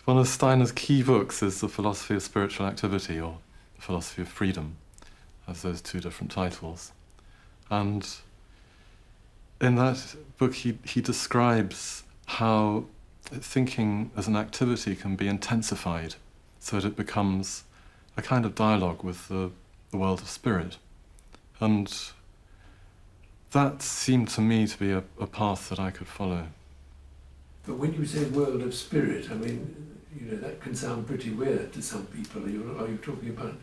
One of Steiner's key books is The Philosophy of Spiritual Activity, or The Philosophy of Freedom, has those two different titles. And in that book he describes how thinking as an activity can be intensified so that it becomes a kind of dialogue with the world of spirit. And that seemed to me to be a path that I could follow. But when you say world of spirit, I mean, that can sound pretty weird to some people. Are you talking about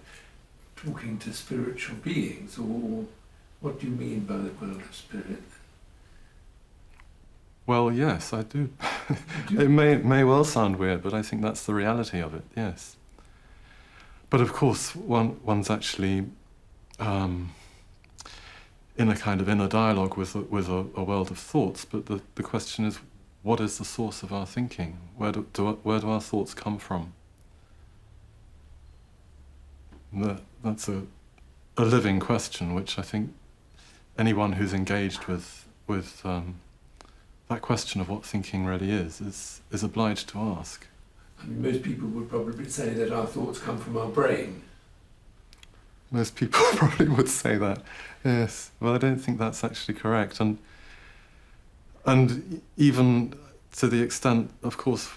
talking to spiritual beings, or what do you mean by the world of spirit? Well, yes, I do. It may well sound weird, but I think that's the reality of it, yes. But of course, one's actually in a kind of inner dialogue with a world of thoughts, but the question is, what is the source of our thinking? Where do our thoughts come from? That's a living question, which I think anyone who's engaged with that question of what thinking really is obliged to ask. I mean, most people would probably say that our thoughts come from our brain. Most people probably would say that, yes. Well, I don't think that's actually correct. And even to the extent, of course,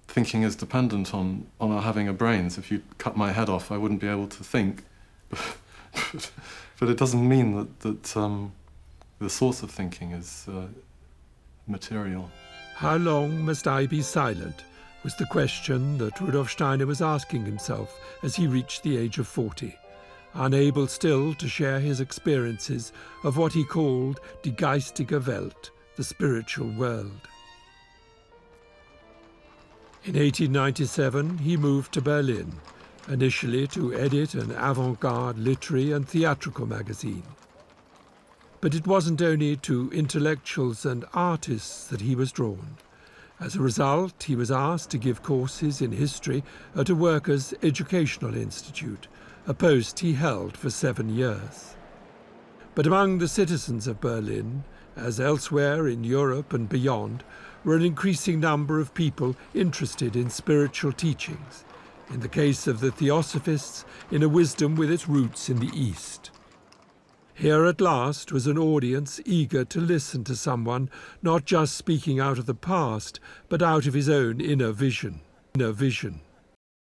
thinking is dependent on our having a brains. If you cut my head off, I wouldn't be able to think. But it doesn't mean that the source of thinking is material. How long must I be silent was the question that Rudolf Steiner was asking himself as he reached the age of 40, unable still to share his experiences of what he called die geistige Welt, the spiritual world. In 1897, he moved to Berlin, initially to edit an avant-garde literary and theatrical magazine. But it wasn't only to intellectuals and artists that he was drawn. As a result, he was asked to give courses in history at a workers' educational institute, a post he held for 7 years. But among the citizens of Berlin, as elsewhere in Europe and beyond, were an increasing number of people interested in spiritual teachings, in the case of the Theosophists, in a wisdom with its roots in the East. Here at last was an audience eager to listen to someone not just speaking out of the past, but out of his own inner vision.